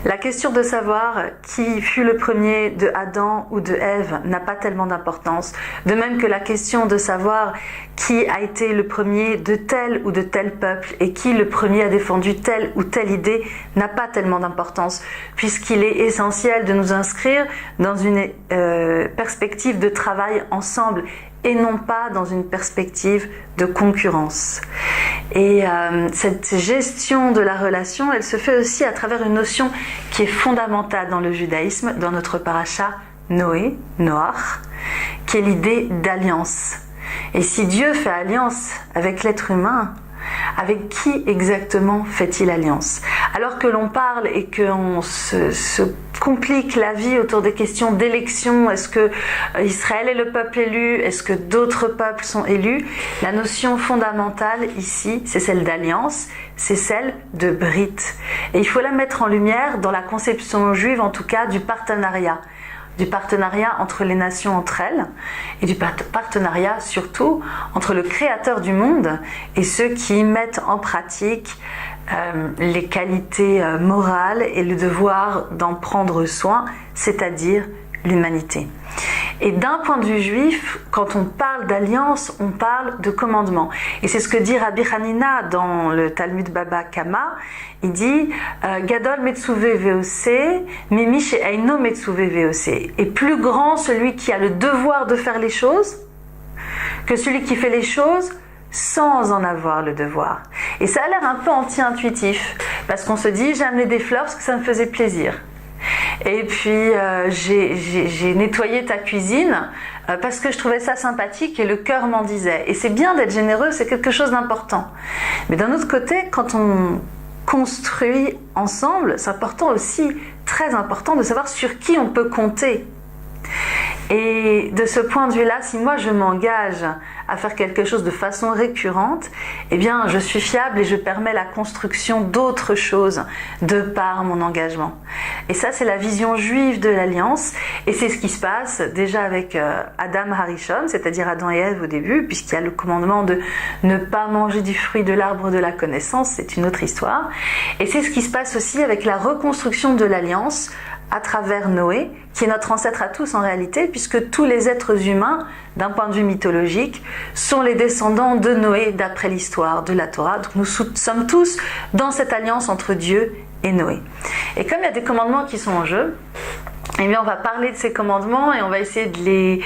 La question de savoir qui fut le premier de Adam ou de Ève n'a pas tellement d'importance, de même que la question de savoir qui a été le premier de tel ou de tel peuple et qui le premier a défendu telle ou telle idée n'a pas tellement d'importance, puisqu'il est essentiel de nous inscrire dans une perspective de travail ensemble et non pas dans une perspective de concurrence. Et cette gestion de la relation, elle se fait aussi à travers une notion qui est fondamentale dans le judaïsme, dans notre paracha Noé, Noach, qui est l'idée d'alliance. Et si Dieu fait alliance avec l'être humain, avec qui exactement fait-il alliance? Alors que l'on parle et qu'on se complique la vie autour des questions d'élection, est-ce que Israël est le peuple élu, est-ce que d'autres peuples sont élus, la notion fondamentale ici, c'est celle d'alliance, c'est celle de brit. Et il faut la mettre en lumière dans la conception juive, en tout cas, du partenariat entre les nations entre elles, et du partenariat surtout entre le créateur du monde et ceux qui mettent en pratique les qualités morales et le devoir d'en prendre soin, c'est-à-dire l'humanité. Et d'un point de vue juif, quand on parle d'alliance, on parle de commandement. Et c'est ce que dit Rabbi Hanina dans le Talmud Baba Kama. Il dit Gadol Metsuve VOC, Mimi She'eino Metsuve VOC. Et plus grand celui qui a le devoir de faire les choses que celui qui fait les choses sans en avoir le devoir. Et ça a l'air un peu anti-intuitif, parce qu'on se dit j'ai amené des fleurs parce que ça me faisait plaisir. Et puis j'ai nettoyé ta cuisine parce que je trouvais ça sympathique et le cœur m'en disait. Et c'est bien d'être généreux, c'est quelque chose d'important. Mais d'un autre côté, quand on construit ensemble, c'est important aussi, très important, de savoir sur qui on peut compter. Et de ce point de vue-là, si moi je m'engage à faire quelque chose de façon récurrente, eh bien je suis fiable et je permets la construction d'autres choses de par mon engagement. Et ça, c'est la vision juive de l'alliance, et c'est ce qui se passe déjà avec Adam Harishon, c'est-à-dire Adam et Ève au début, puisqu'il y a le commandement de ne pas manger du fruit de l'arbre de la connaissance, c'est une autre histoire. Et c'est ce qui se passe aussi avec la reconstruction de l'alliance à travers Noé, qui est notre ancêtre à tous en réalité, puisque tous les êtres humains, d'un point de vue mythologique, sont les descendants de Noé d'après l'histoire de la Torah. Donc nous sommes tous dans cette alliance entre Dieu et Noé. Et comme il y a des commandements qui sont en jeu, eh bien on va parler de ces commandements et on va essayer de les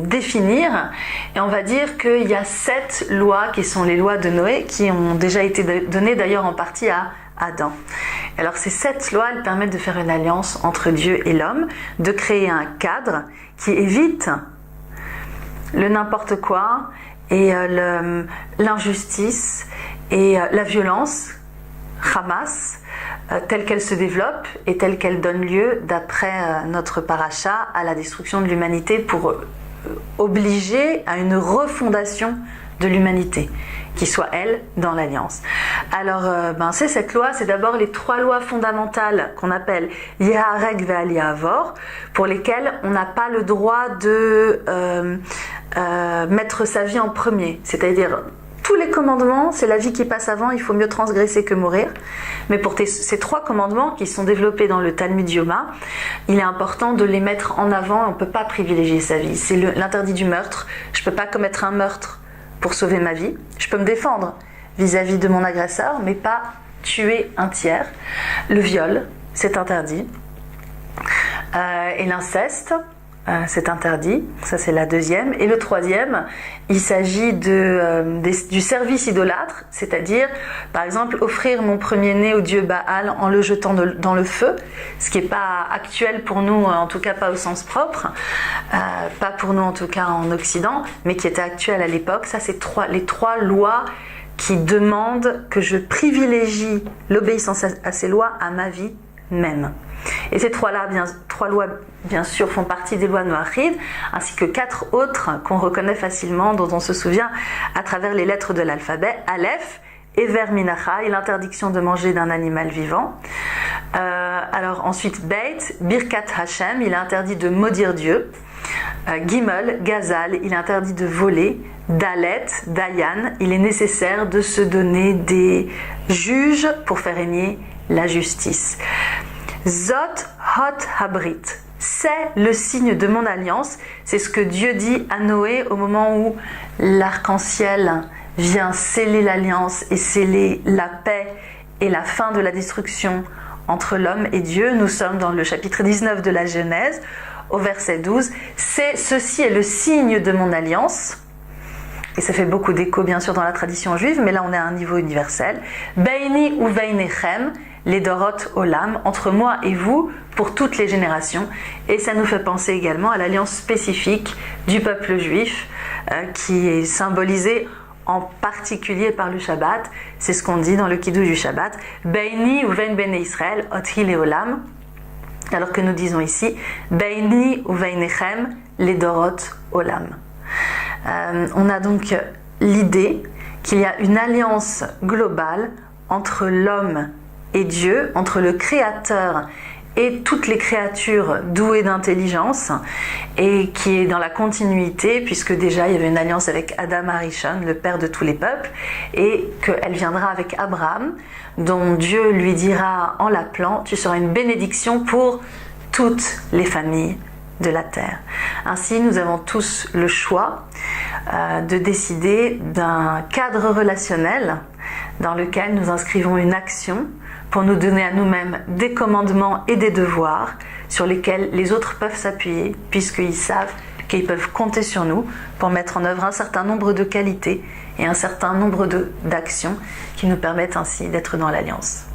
définir. Et on va dire qu'il y a 7 lois qui sont les lois de Noé, qui ont déjà été données d'ailleurs en partie à Adam. Alors ces 7 lois, elles permettent de faire une alliance entre Dieu et l'homme, de créer un cadre qui évite le n'importe quoi et l'injustice et la violence, Hamas, telle qu'elle se développe et telle qu'elle donne lieu, d'après notre paracha, à la destruction de l'humanité pour obliger à une refondation de l'humanité, qui soit elle dans l'alliance. Alors c'est cette loi, c'est d'abord les 3 lois fondamentales qu'on appelle Yehareg ve'al Ya'avor, pour lesquelles on n'a pas le droit de mettre sa vie en premier, c'est-à-dire tous les commandements, c'est la vie qui passe avant, il faut mieux transgresser que mourir. Mais pour ces 3 commandements qui sont développés dans le Talmud Yoma, il est important de les mettre en avant, on ne peut pas privilégier sa vie. C'est l'interdit du meurtre, je ne peux pas commettre un meurtre pour sauver ma vie. Je peux me défendre vis-à-vis de mon agresseur, mais pas tuer un tiers. Le viol, c'est interdit. Et l'inceste, c'est interdit. Ça, c'est la 2e. Et le 3e, il s'agit du service idolâtre, c'est-à-dire, par exemple, offrir mon premier-né au dieu Baal en le jetant dans le feu, ce qui n'est pas actuel pour nous, en tout cas pas au sens propre, pas pour nous en tout cas en Occident, mais qui était actuel à l'époque. Ça, c'est les 3 lois qui demandent que je privilégie l'obéissance à ces lois à ma vie même. Et ces 3 lois, bien sûr, font partie des lois noachides, ainsi que 4 autres qu'on reconnaît facilement, dont on se souvient à travers les lettres de l'alphabet. Aleph, Ever Minacha, et l'interdiction de manger d'un animal vivant. Alors ensuite, Beit, Birkat Hashem, il est interdit de maudire Dieu. Gimel, Gazal, il est interdit de voler. Dalet, Dayan, il est nécessaire de se donner des juges pour faire régner la justice. Zot hot habrit, c'est le signe de mon alliance. C'est ce que Dieu dit à Noé au moment où l'arc-en-ciel vient sceller l'alliance et sceller la paix et la fin de la destruction entre l'homme et Dieu. Nous sommes dans le chapitre 19 de la Genèse, au verset 12. Ceci est le signe de mon alliance. Et ça fait beaucoup d'écho bien sûr dans la tradition juive, mais là on est à un niveau universel. Beini ou veinechem, les dorot olam, entre moi et vous, pour toutes les générations. Et ça nous fait penser également à l'alliance spécifique du peuple juif, qui est symbolisée en particulier par le Shabbat. C'est ce qu'on dit dans le Kiddush du Shabbat. Beini ou vein bene Israël, otri le olam. Alors que nous disons ici, Beini ou veinechem, les dorot olam. On a donc l'idée qu'il y a une alliance globale entre l'homme et Dieu, entre le Créateur et toutes les créatures douées d'intelligence, et qui est dans la continuité, puisque déjà il y avait une alliance avec Adam Arishon, le père de tous les peuples, et qu'elle viendra avec Abraham, dont Dieu lui dira en l'appelant, tu seras une bénédiction pour toutes les familles de la terre. Ainsi, nous avons tous le choix de décider d'un cadre relationnel dans lequel nous inscrivons une action pour nous donner à nous-mêmes des commandements et des devoirs sur lesquels les autres peuvent s'appuyer, puisqu'ils savent qu'ils peuvent compter sur nous pour mettre en œuvre un certain nombre de qualités et un certain nombre d'actions qui nous permettent ainsi d'être dans l'alliance.